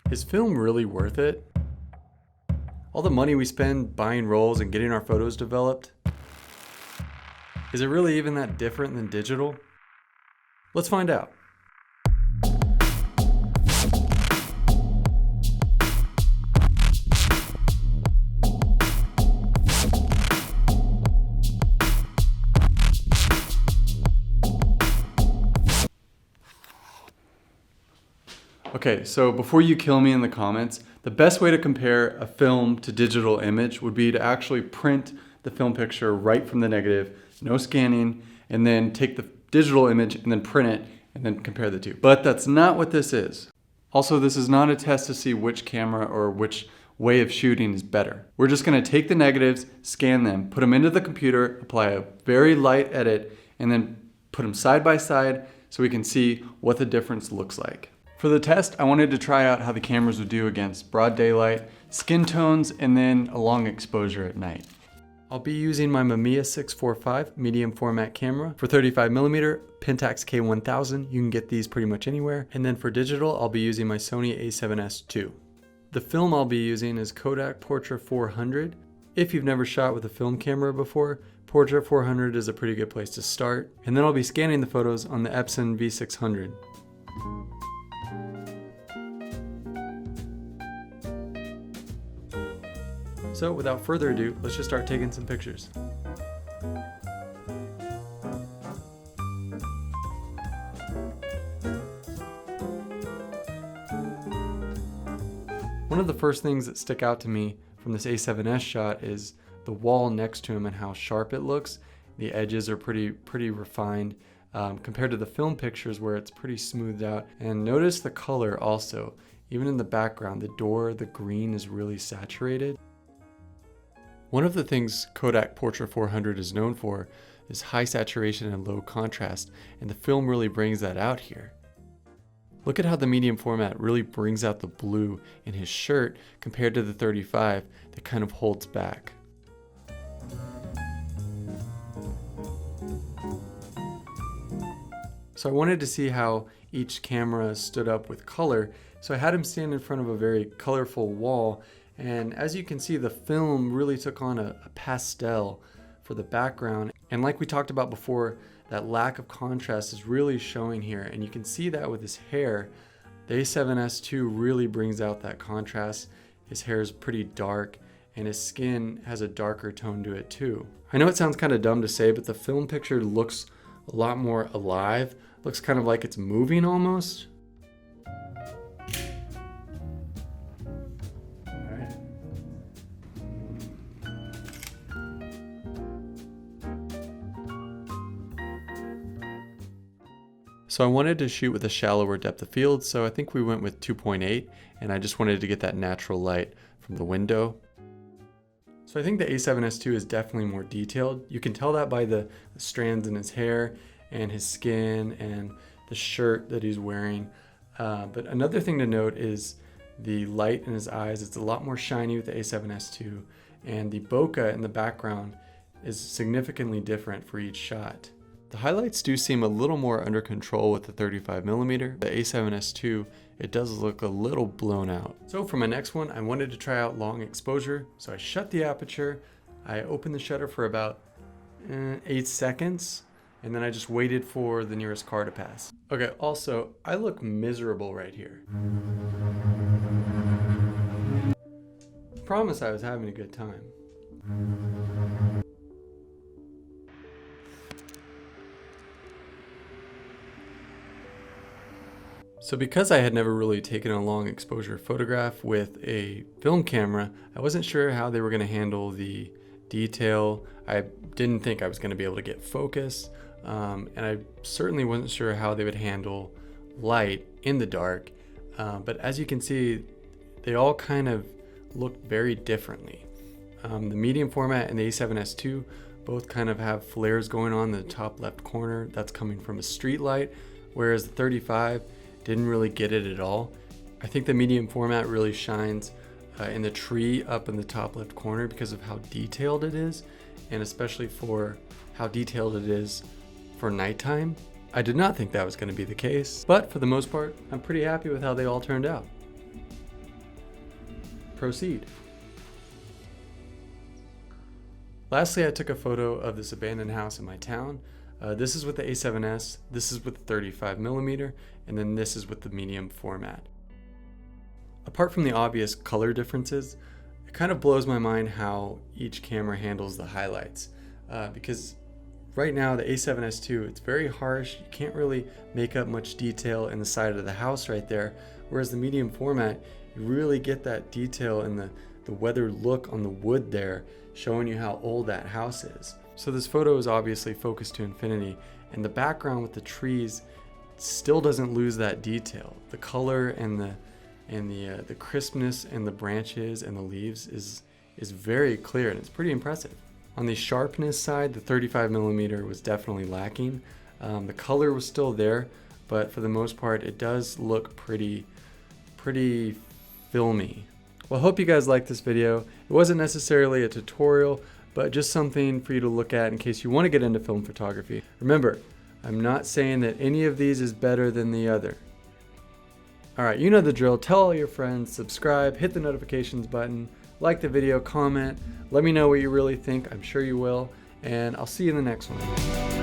Is film really worth it? All the money we spend buying rolls and getting our photos developed? Is it really even that different than digital? Let's find out. Okay, so before you kill me in the comments, the best way to compare a film to digital image would be to actually print the film picture right from the negative, no scanning, and then take the digital image and then print it and then compare the two. But that's not what this is. Also, this is not a test to see which camera or which way of shooting is better. We're just gonna take the negatives, scan them, put them into the computer, apply a very light edit, and then put them side by side so we can see what the difference looks like. For the test, I wanted to try out how the cameras would do against broad daylight, skin tones, and then a long exposure at night. I'll be using my Mamiya 645 medium format camera. For 35mm, Pentax K1000, you can get these pretty much anywhere. And then for digital, I'll be using my Sony a7S II. The film I'll be using is Kodak Portra 400. If you've never shot with a film camera before, Portra 400 is a pretty good place to start. And then I'll be scanning the photos on the Epson V600. So without further ado, let's just start taking some pictures. One of the first things that stick out to me from this A7S shot is the wall next to him and how sharp it looks. The edges are pretty refined compared to the film pictures where it's pretty smoothed out. And notice the color also. Even in the background, the door, the green is really saturated. One of the things Kodak Portra 400 is known for is high saturation and low contrast, and the film really brings that out here. Look at how the medium format really brings out the blue in his shirt compared to the 35 that kind of holds back. So I wanted to see how each camera stood up with color, so I had him stand in front of a very colorful wall. And as you can see, the film really took on a pastel for the background. And like we talked about before, that lack of contrast is really showing here. And you can see that with his hair. The A7S II really brings out that contrast. His hair is pretty dark and his skin has a darker tone to it too. I know it sounds kind of dumb to say, but the film picture looks a lot more alive. Looks kind of like it's moving almost. So I wanted to shoot with a shallower depth of field, so I think we went with 2.8, and I just wanted to get that natural light from the window. So I think the A7S II is definitely more detailed. You can tell that by the strands in his hair and his skin and the shirt that he's wearing. But another thing to note is the light in his eyes. It's a lot more shiny with the A7S II, and the bokeh in the background is significantly different for each shot. The highlights do seem a little more under control with the 35mm. The A7S II, it does look a little blown out. So for my next one, I wanted to try out long exposure. So I shut the aperture, I opened the shutter for about 8 seconds, and then I just waited for the nearest car to pass. Okay, also, I look miserable right here. I promise I was having a good time. So because I had never really taken a long exposure photograph with a film camera, I wasn't sure how they were going to handle the detail. I didn't think I was going to be able to get focus, and I certainly wasn't sure how they would handle light in the dark. But as you can see, they all kind of look very differently. The medium format and the A7S II both kind of have flares going on in the top left corner. That's coming from a street light, whereas the 35 didn't really get it at all. I think the medium format really shines in the tree up in the top left corner because of how detailed it is, and especially for how detailed it is for nighttime. I did not think that was going to be the case, but for the most part, I'm pretty happy with how they all turned out. proceed. Lastly, I took a photo of this abandoned house in my town. This is with the A7S, this is with the 35mm, and then this is with the medium format. Apart from the obvious color differences, it kind of blows my mind how each camera handles the highlights. Because right now the A7S II, it's very harsh, you can't really make up much detail in the side of the house right there, whereas the medium format, you really get that detail in the weathered look on the wood there, showing you how old that house is. So this photo is obviously focused to infinity, and the background with the trees still doesn't lose that detail. The color and the crispness and the branches and the leaves is very clear, and it's pretty impressive. On the sharpness side, the 35mm was definitely lacking. The color was still there, but for the most part, it does look pretty filmy. Well, I hope you guys liked this video. It wasn't necessarily a tutorial, but just something for you to look at in case you want to get into film photography. Remember, I'm not saying that any of these is better than the other. Alright, you know the drill. Tell all your friends, subscribe, hit the notifications button, like the video, comment, let me know what you really think. I'm sure you will, and I'll see you in the next one.